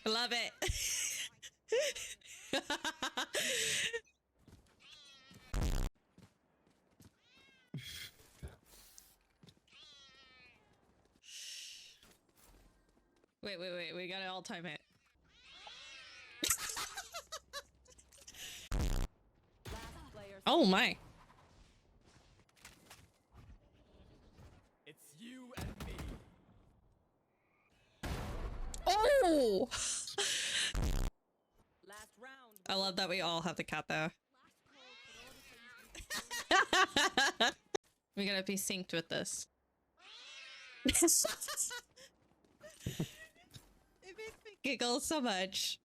Love it. Wait, we gotta all time it. Oh my. It's you and me. Oh! Last round. I love that we all have the cat though. We gotta be synced with this. It makes me giggle so much.